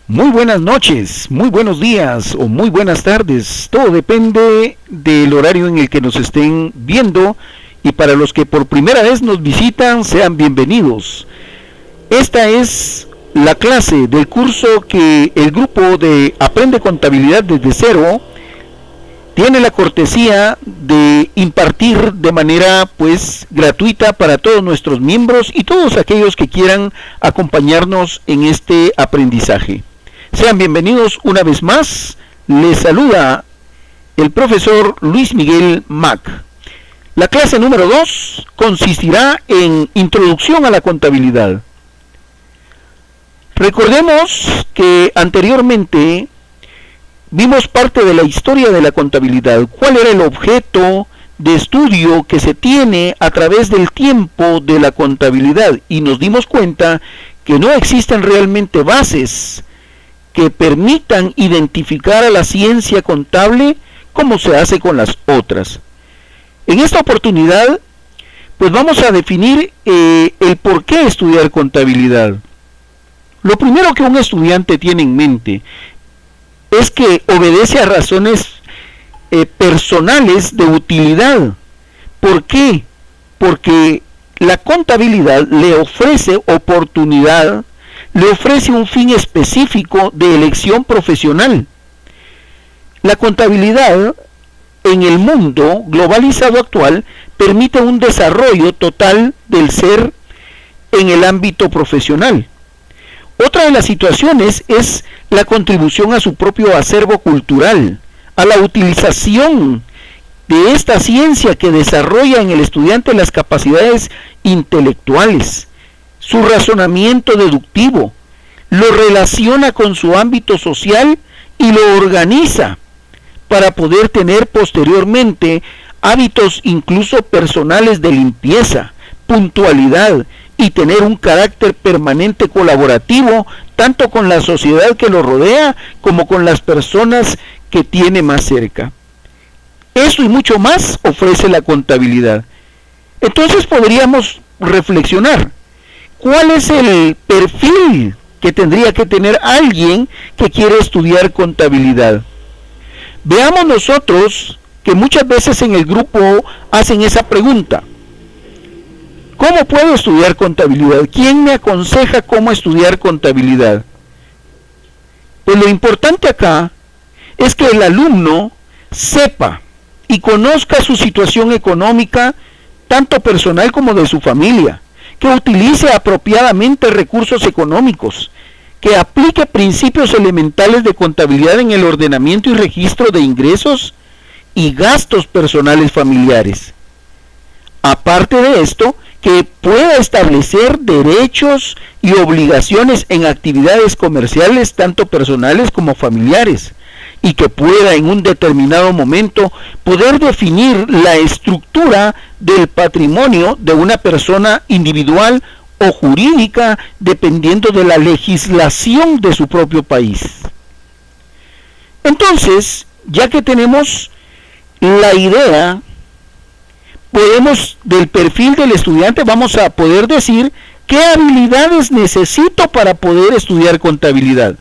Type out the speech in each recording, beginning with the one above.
Muy buenas noches, muy buenos días o muy buenas tardes. Todo depende del horario en el que nos estén viendo, y para los que por primera vez nos visitan, sean bienvenidos. Esta es la clase del curso que el grupo de Aprende Contabilidad desde Cero tiene la cortesía de impartir de manera gratuita para todos nuestros miembros y todos aquellos que quieran acompañarnos en este aprendizaje. Sean bienvenidos una vez más. Les saluda el profesor Luis Miguel Mac. La clase número 2 consistirá en Introducción a la Contabilidad. Recordemos que anteriormente vimos parte de la historia de la contabilidad, cuál era el objeto de estudio que se tiene a través del tiempo de la contabilidad, y nos dimos cuenta que no existen realmente bases que permitan identificar a la ciencia contable como se hace con las otras. En esta oportunidad, vamos a definir el por qué estudiar contabilidad. Lo primero que un estudiante tiene en mente es que obedece a razones personales de utilidad. ¿Por qué? Porque la contabilidad le ofrece oportunidad, le ofrece un fin específico de elección profesional. La contabilidad en el mundo globalizado actual permite un desarrollo total del ser en el ámbito profesional. Otra de las situaciones es la contribución a su propio acervo cultural, a la utilización de esta ciencia que desarrolla en el estudiante las capacidades intelectuales, su razonamiento deductivo, lo relaciona con su ámbito social y lo organiza para poder tener posteriormente hábitos incluso personales de limpieza, puntualidad y tener un carácter permanente colaborativo, tanto con la sociedad que lo rodea como con las personas que tiene más cerca. Eso y mucho más ofrece la contabilidad. Entonces podríamos reflexionar, ¿cuál es el perfil que tendría que tener alguien que quiere estudiar contabilidad? Veamos nosotros que muchas veces en el grupo hacen esa pregunta: ¿cómo puedo estudiar contabilidad? ¿Quién me aconseja cómo estudiar contabilidad? Pues lo importante acá es que el alumno sepa y conozca su situación económica, tanto personal como de su familia, que utilice apropiadamente recursos económicos, que aplique principios elementales de contabilidad en el ordenamiento y registro de ingresos y gastos personales familiares. Aparte de esto, que pueda establecer derechos y obligaciones en actividades comerciales, tanto personales como familiares, y que pueda en un determinado momento poder definir la estructura del patrimonio de una persona individual o jurídica, dependiendo de la legislación de su propio país. Entonces, ya que tenemos la idea, del perfil del estudiante, vamos a poder decir qué habilidades necesito para poder estudiar contabilidad.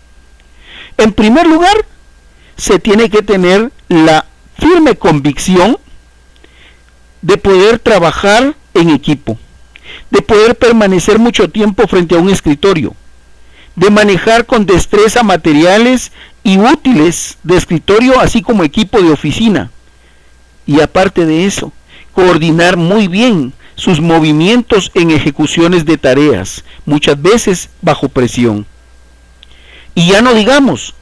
En primer lugar, se tiene que tener la firme convicción de poder trabajar en equipo, de poder permanecer mucho tiempo frente a un escritorio, de manejar con destreza materiales y útiles de escritorio, así como equipo de oficina. Y aparte de eso, coordinar muy bien sus movimientos en ejecuciones de tareas, muchas veces bajo presión. Y ya no digamos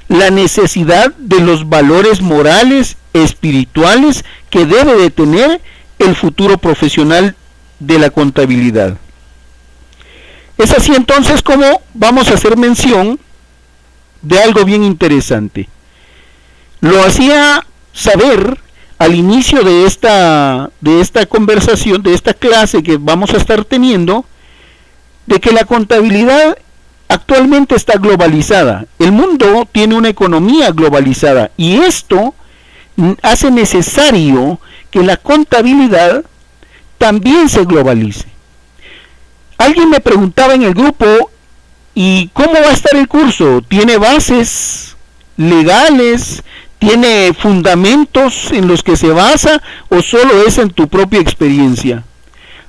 la necesidad de los valores morales, espirituales que debe de tener el futuro profesional de la contabilidad. Es así entonces como vamos a hacer mención de algo bien interesante. Lo hacía saber al inicio de esta conversación, de esta clase que vamos a estar teniendo, de que la contabilidad actualmente está globalizada. El mundo tiene una economía globalizada y esto hace necesario que la contabilidad también se globalice. Alguien me preguntaba en el grupo ¿Y cómo va a estar el curso? ¿Tiene bases legales? ¿Tiene fundamentos en los que se basa o solo es en tu propia experiencia?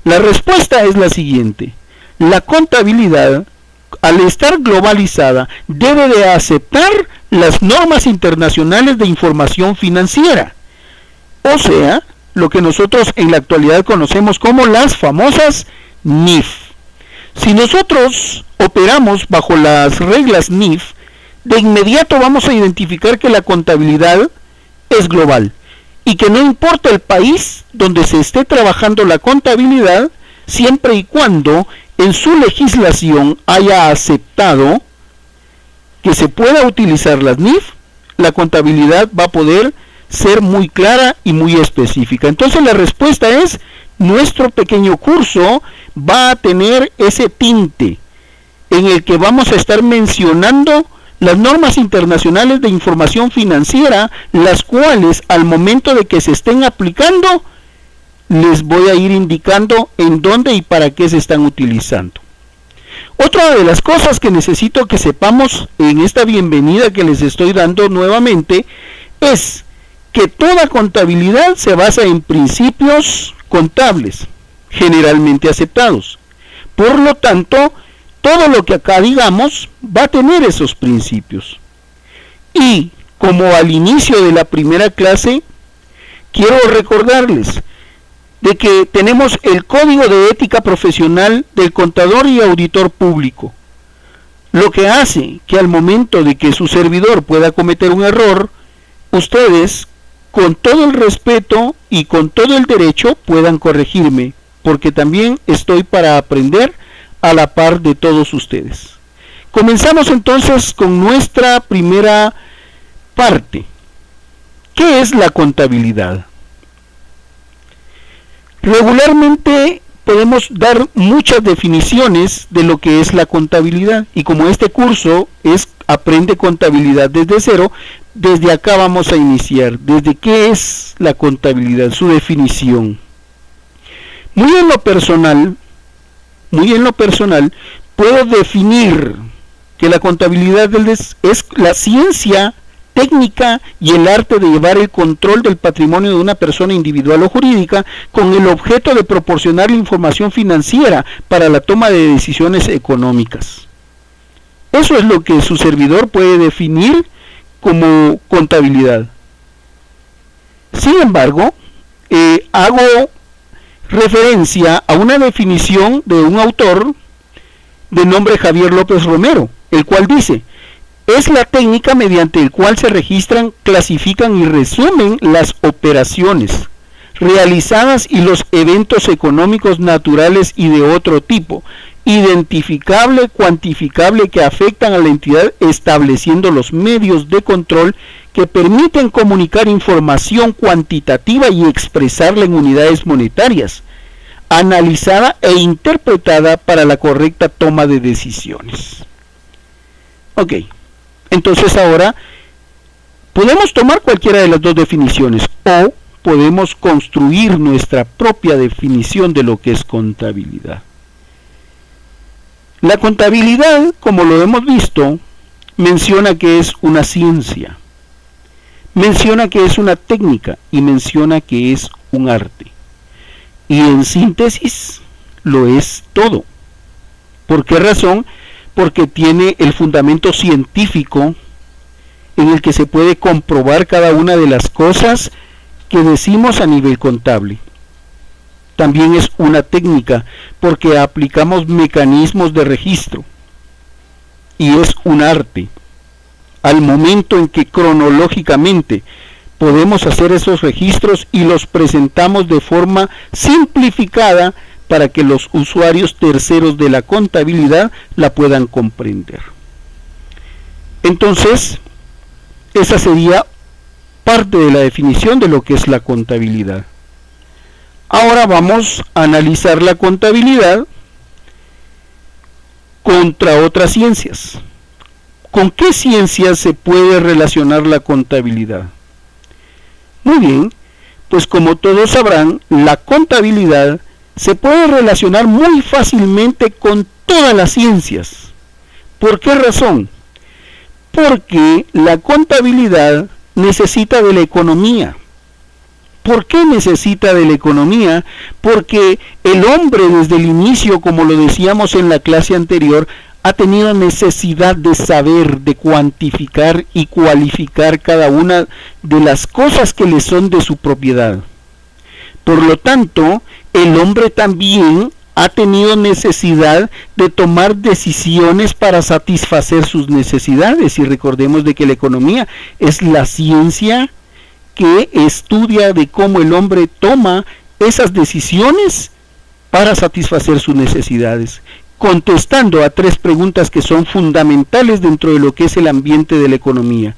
La respuesta es la siguiente. La contabilidad, al estar globalizada, debe de aceptar las normas internacionales de información financiera. O sea, lo que nosotros en la actualidad conocemos como las famosas NIF. Si nosotros operamos bajo las reglas NIF, de inmediato vamos a identificar que la contabilidad es global y que no importa el país donde se esté trabajando la contabilidad, siempre y cuando en su legislación haya aceptado que se pueda utilizar las NIF, la contabilidad va a poder ser muy clara y muy específica. Entonces la respuesta es, nuestro pequeño curso va a tener ese tinte en el que vamos a estar mencionando las normas internacionales de información financiera, las cuales al momento de que se estén aplicando, les voy a ir indicando en dónde y para qué se están utilizando. Otra de las cosas que necesito que sepamos en esta bienvenida que les estoy dando nuevamente es que toda contabilidad se basa en principios contables, generalmente aceptados. Por lo tanto, todo lo que acá digamos va a tener esos principios. Y como al inicio de la primera clase, quiero recordarles de que tenemos el Código de Ética Profesional del Contador y Auditor Público, lo que hace que al momento de que su servidor pueda cometer un error, ustedes, con todo el respeto y con todo el derecho, puedan corregirme, porque también estoy para aprender a la par de todos ustedes. Comenzamos entonces con nuestra primera parte. ¿Qué es la contabilidad? Regularmente podemos dar muchas definiciones de lo que es la contabilidad, y como este curso es Aprende Contabilidad desde cero, desde acá vamos a iniciar, desde qué es la contabilidad, su definición. Muy en lo personal, puedo definir que la contabilidad es la ciencia técnica y el arte de llevar el control del patrimonio de una persona individual o jurídica con el objeto de proporcionar información financiera para la toma de decisiones económicas. Eso es lo que su servidor puede definir como contabilidad. Sin embargo, hago referencia a una definición de un autor de nombre Javier López Romero, el cual dice: es la técnica mediante el cual se registran, clasifican y resumen las operaciones realizadas y los eventos económicos naturales y de otro tipo, identificable, cuantificable, que afectan a la entidad, estableciendo los medios de control que permiten comunicar información cuantitativa y expresarla en unidades monetarias, analizada e interpretada para la correcta toma de decisiones. Ok, entonces ahora podemos tomar cualquiera de las dos definiciones o podemos construir nuestra propia definición de lo que es contabilidad. La contabilidad, como lo hemos visto, menciona que es una ciencia, menciona que es una técnica y menciona que es un arte. Y en síntesis, lo es todo. ¿Por qué razón? Porque tiene el fundamento científico en el que se puede comprobar cada una de las cosas que decimos a nivel contable. También es una técnica porque aplicamos mecanismos de registro, y es un arte. Al momento en que cronológicamente podemos hacer esos registros y los presentamos de forma simplificada para que los usuarios terceros de la contabilidad la puedan comprender. Entonces, esa sería parte de la definición de lo que es la contabilidad. Ahora vamos a analizar la contabilidad contra otras ciencias. ¿Con qué ciencias se puede relacionar la contabilidad? Muy bien, pues como todos sabrán, la contabilidad se puede relacionar muy fácilmente con todas las ciencias. ¿Por qué razón? Porque la contabilidad necesita de la economía. ¿Por qué necesita de la economía? Porque el hombre desde el inicio, como lo decíamos en la clase anterior, ha tenido necesidad de saber, de cuantificar y cualificar cada una de las cosas que le son de su propiedad. Por lo tanto, el hombre también ha tenido necesidad de tomar decisiones para satisfacer sus necesidades. Y recordemos de que la economía es la ciencia que estudia de cómo el hombre toma esas decisiones para satisfacer sus necesidades, contestando a 3 preguntas que son fundamentales dentro de lo que es el ambiente de la economía.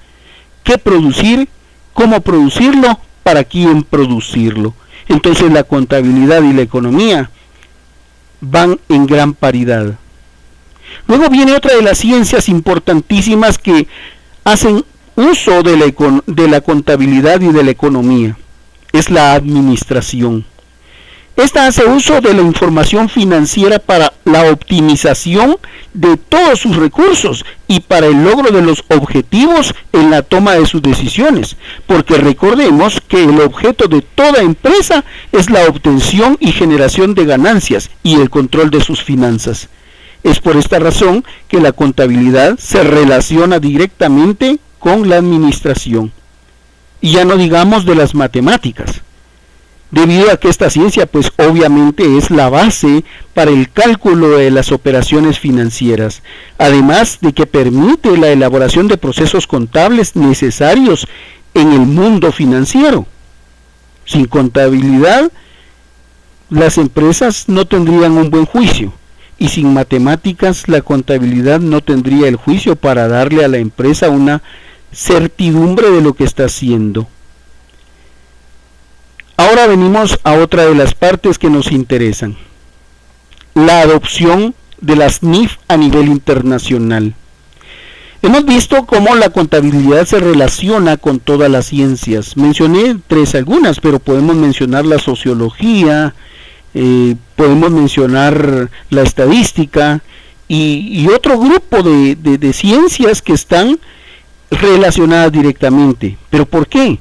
¿Qué producir? ¿Cómo producirlo? ¿Para quién producirlo? Entonces la contabilidad y la economía van en gran paridad. Luego viene otra de las ciencias importantísimas que hacen uso de la contabilidad y de la economía. Es la administración. Esta hace uso de la información financiera para la optimización de todos sus recursos y para el logro de los objetivos en la toma de sus decisiones, porque recordemos que el objeto de toda empresa es la obtención y generación de ganancias y el control de sus finanzas. Es por esta razón que la contabilidad se relaciona directamente con la administración. Y ya no digamos de las matemáticas, debido a que esta ciencia pues obviamente es la base para el cálculo de las operaciones financieras, además de que permite la elaboración de procesos contables necesarios en el mundo financiero. Sin contabilidad, las empresas no tendrían un buen juicio, y sin matemáticas la contabilidad no tendría el juicio para darle a la empresa una certidumbre de lo que está haciendo. Ahora venimos a otra de las partes que nos interesan, la adopción de las NIF a nivel internacional. Hemos visto cómo la contabilidad se relaciona con todas las ciencias. Mencioné algunas, pero podemos mencionar la sociología, podemos mencionar la estadística y otro grupo de ciencias que están relacionadas directamente. ¿Pero por qué?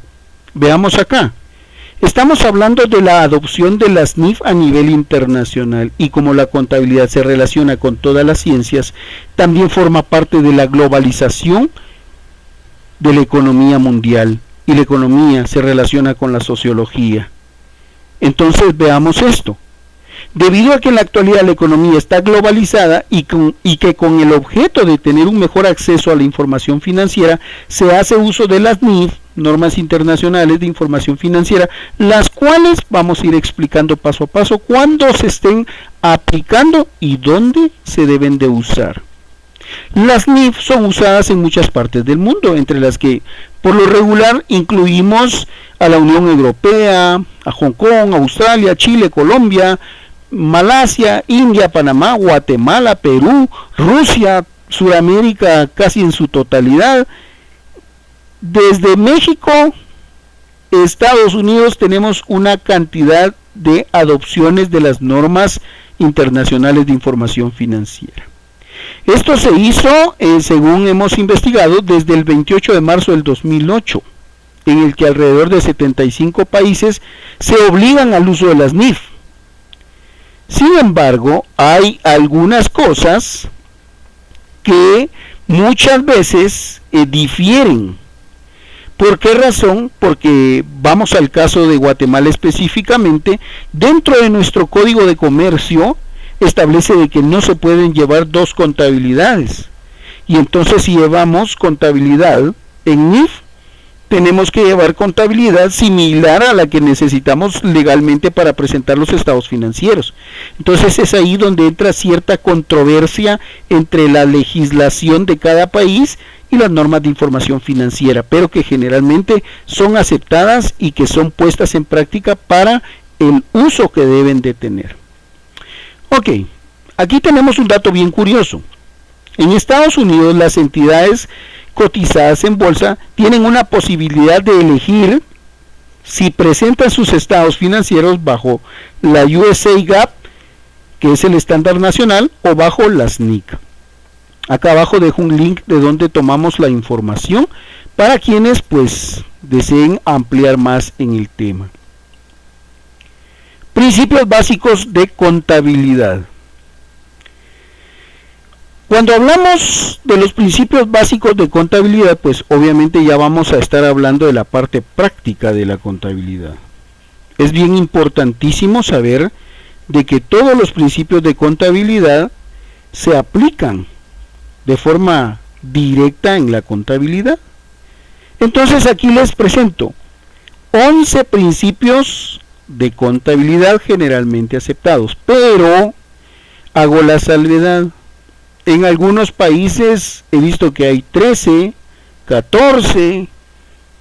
Veamos acá. Estamos hablando de la adopción de las NIF a nivel internacional, y como la contabilidad se relaciona con todas las ciencias, también forma parte de la globalización de la economía mundial, y la economía se relaciona con la sociología. Entonces veamos esto. Debido a que en la actualidad la economía está globalizada y que con el objeto de tener un mejor acceso a la información financiera, se hace uso de las NIF, normas internacionales de información financiera, las cuales vamos a ir explicando paso a paso cuándo se estén aplicando y dónde se deben de usar. Las NIF son usadas en muchas partes del mundo, entre las que por lo regular incluimos a la Unión Europea, a Hong Kong, Australia, Chile, Colombia, Malasia, India, Panamá, Guatemala, Perú, Rusia, Sudamérica casi en su totalidad. Desde México, Estados Unidos, tenemos una cantidad de adopciones de las normas internacionales de información financiera. Esto se hizo, según hemos investigado, desde el 28 de marzo del 2008, en el que alrededor de 75 países se obligan al uso de las NIF. Sin embargo, hay algunas cosas que muchas veces difieren. ¿Por qué razón? Porque vamos al caso de Guatemala específicamente. Dentro de nuestro código de comercio establece de que no se pueden llevar 2 contabilidades, y entonces si llevamos contabilidad en NIF, tenemos que llevar contabilidad similar a la que necesitamos legalmente para presentar los estados financieros. Entonces es ahí donde entra cierta controversia entre la legislación de cada país y las normas de información financiera, pero que generalmente son aceptadas y que son puestas en práctica para el uso que deben de tener. Ok, aquí tenemos un dato bien curioso. En Estados Unidos las entidades cotizadas en bolsa tienen una posibilidad de elegir si presentan sus estados financieros bajo la USA GAAP, que es el estándar nacional, o bajo las NIC. Acá abajo dejo un link de donde tomamos la información para quienes pues deseen ampliar más en el tema. Principios básicos de contabilidad. Cuando hablamos de los principios básicos de contabilidad, pues obviamente ya vamos a estar hablando de la parte práctica de la contabilidad. Es bien importantísimo saber de que todos los principios de contabilidad se aplican de forma directa en la contabilidad. Entonces aquí les presento 11 principios de contabilidad generalmente aceptados, pero hago la salvedad. En algunos países he visto que hay 13, 14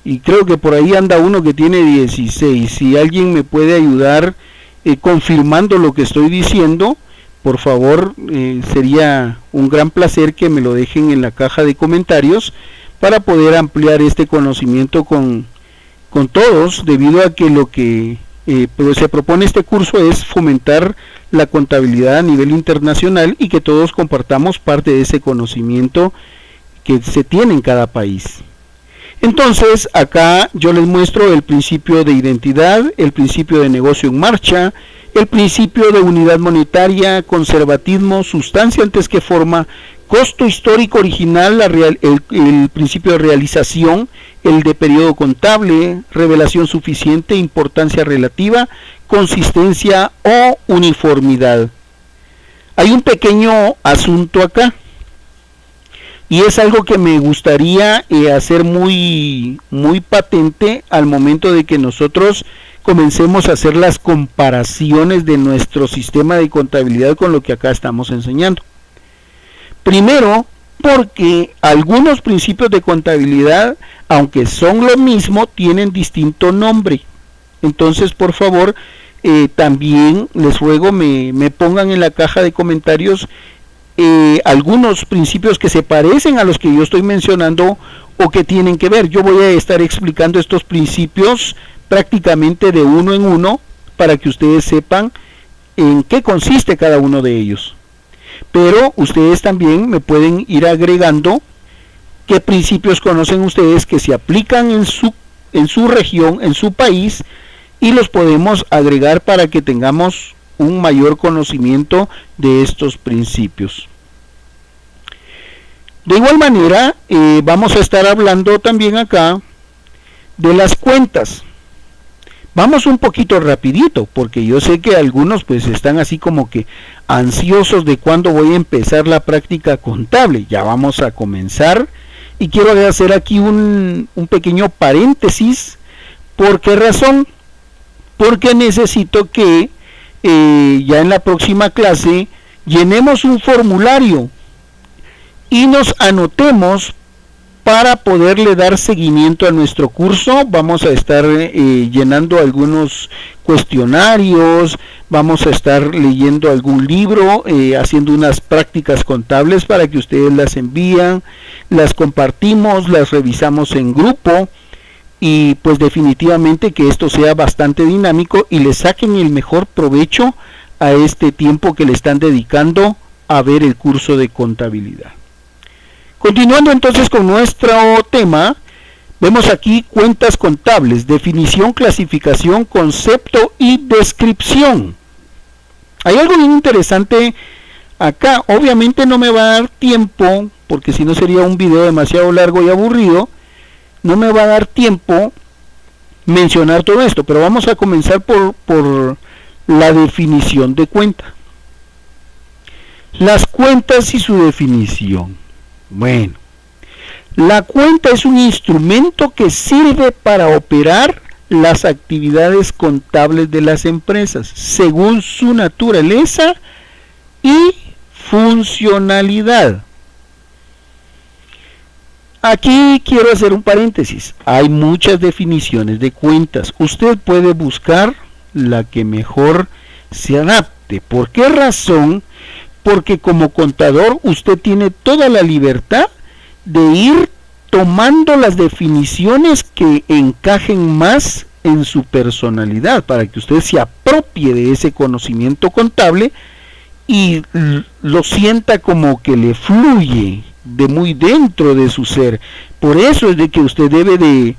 y creo que por ahí anda uno que tiene 16. Si alguien me puede ayudar confirmando lo que estoy diciendo, por favor, sería un gran placer que me lo dejen en la caja de comentarios para poder ampliar este conocimiento con todos, debido a que lo que se propone este curso es fomentar la contabilidad a nivel internacional y que todos compartamos parte de ese conocimiento que se tiene en cada país. Entonces acá yo les muestro el principio de identidad, el principio de negocio en marcha, el principio de unidad monetaria, conservatismo, sustancia antes que forma, costo histórico original, el principio de realización, el de periodo contable, revelación suficiente, importancia relativa, consistencia o uniformidad. Hay un pequeño asunto acá y es algo que me gustaría hacer muy patente al momento de que nosotros comencemos a hacer las comparaciones de nuestro sistema de contabilidad con lo que acá estamos enseñando. Primero, porque algunos principios de contabilidad, aunque son lo mismo, tienen distinto nombre. Entonces, por favor, también les ruego me pongan en la caja de comentarios algunos principios que se parecen a los que yo estoy mencionando o que tienen que ver. Yo voy a estar explicando estos principios prácticamente de uno en uno para que ustedes sepan en qué consiste cada uno de ellos. Pero ustedes también me pueden ir agregando qué principios conocen ustedes que se aplican en su región, en su país, y los podemos agregar para que tengamos un mayor conocimiento de estos principios. De igual manera, vamos a estar hablando también acá de las cuentas. Vamos un poquito rapidito, porque yo sé que algunos pues están así como que ansiosos de cuándo voy a empezar la práctica contable. Ya vamos a comenzar y quiero hacer aquí un pequeño paréntesis. ¿Por qué razón? Porque necesito que ya en la próxima clase llenemos un formulario y nos anotemos para poderle dar seguimiento a nuestro curso. Vamos a estar llenando algunos cuestionarios, vamos a estar leyendo algún libro, haciendo unas prácticas contables para que ustedes las envían, las compartimos, las revisamos en grupo y pues definitivamente que esto sea bastante dinámico y le saquen el mejor provecho a este tiempo que le están dedicando a ver el curso de contabilidad. Continuando entonces con nuestro tema, vemos aquí cuentas contables, definición, clasificación, concepto y descripción. Hay algo bien interesante acá. Obviamente no me va a dar tiempo, porque si no sería un video demasiado largo y aburrido, no me va a dar tiempo mencionar todo esto, pero vamos a comenzar por la definición de cuenta. Las cuentas y su definición. Bueno, la cuenta es un instrumento que sirve para operar las actividades contables de las empresas según su naturaleza y funcionalidad. Aquí quiero hacer un paréntesis. Hay muchas definiciones de cuentas. Usted puede buscar la que mejor se adapte. ¿Por qué razón? Porque como contador usted tiene toda la libertad de ir tomando las definiciones que encajen más en su personalidad, para que usted se apropie de ese conocimiento contable y lo sienta como que le fluye de muy dentro de su ser. Por eso es de que usted debe de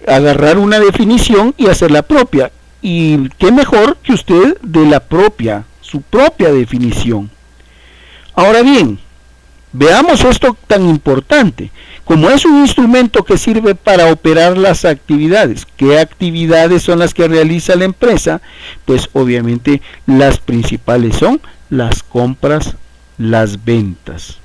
agarrar una definición y hacerla propia. Y qué mejor que usted de su propia definición. Ahora bien, veamos esto tan importante. Como es un instrumento que sirve para operar las actividades, ¿qué actividades son las que realiza la empresa? Pues obviamente las principales son las compras, las ventas.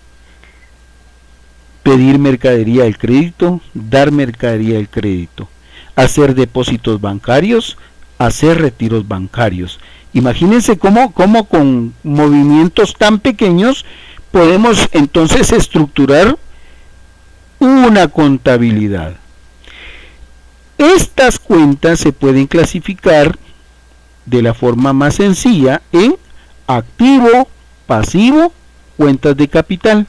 Pedir mercadería al crédito, dar mercadería al crédito. Hacer depósitos bancarios, hacer retiros bancarios. Imagínense cómo con movimientos tan pequeños podemos entonces estructurar una contabilidad. Estas cuentas se pueden clasificar de la forma más sencilla en activo, pasivo, cuentas de capital.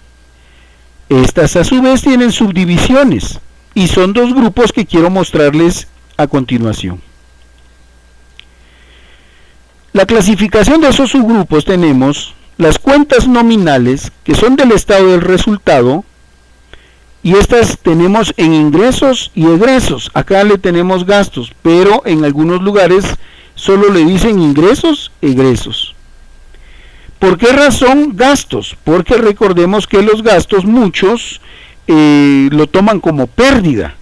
Estas a su vez tienen subdivisiones y son dos grupos que quiero mostrarles a continuación. La clasificación de esos subgrupos tenemos las cuentas nominales, que son del estado del resultado, y estas tenemos en ingresos y egresos. Acá le tenemos gastos, pero en algunos lugares solo le dicen ingresos, egresos. ¿Por qué razón gastos? Porque recordemos que los gastos muchos lo toman como pérdida.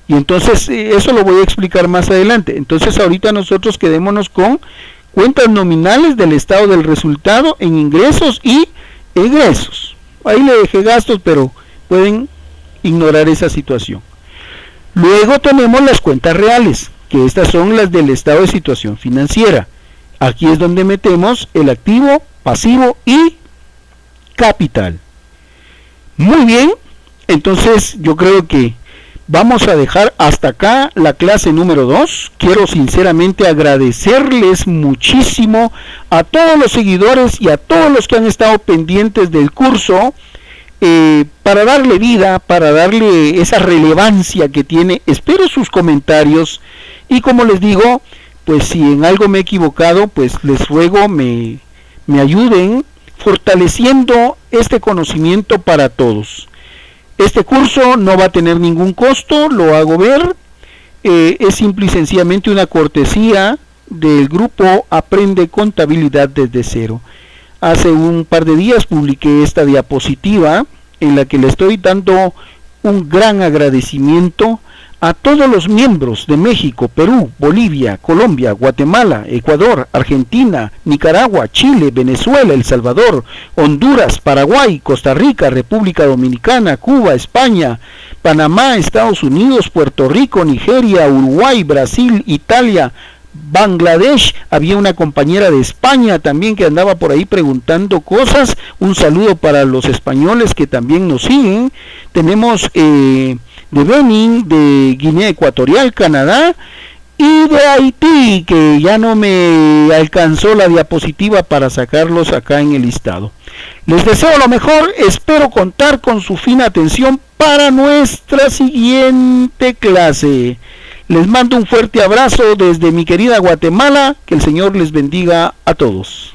Y entonces eso lo voy a explicar más adelante. Entonces ahorita nosotros quedémonos con cuentas nominales del estado del resultado en ingresos y egresos. Ahí le dejé gastos, pero pueden ignorar esa situación. Luego tenemos las cuentas reales, que estas son las del estado de situación financiera. Aquí es donde metemos el activo, pasivo y capital. Muy bien, entonces yo creo que vamos a dejar hasta acá la clase número 2. Quiero sinceramente agradecerles muchísimo a todos los seguidores y a todos los que han estado pendientes del curso, para darle vida, para darle esa relevancia que tiene. Espero sus comentarios y, como les digo, pues si en algo me he equivocado, pues les ruego me ayuden fortaleciendo este conocimiento para todos. Este curso no va a tener ningún costo, lo hago ver, es simple y sencillamente una cortesía del grupo Aprende Contabilidad desde Cero. Hace un par de días publiqué esta diapositiva en la que le estoy dando un gran agradecimiento a todos los miembros de México, Perú, Bolivia, Colombia, Guatemala, Ecuador, Argentina, Nicaragua, Chile, Venezuela, El Salvador, Honduras, Paraguay, Costa Rica, República Dominicana, Cuba, España, Panamá, Estados Unidos, Puerto Rico, Nigeria, Uruguay, Brasil, Italia, Bangladesh. Había una compañera de España también que andaba por ahí preguntando cosas. Un saludo para los españoles que también nos siguen. Tenemos de Benin, de Guinea Ecuatorial, Canadá y de Haití, que ya no me alcanzó la diapositiva para sacarlos acá en el listado. Les deseo lo mejor, espero contar con su fina atención para nuestra siguiente clase. Les mando un fuerte abrazo desde mi querida Guatemala, que el Señor les bendiga a todos.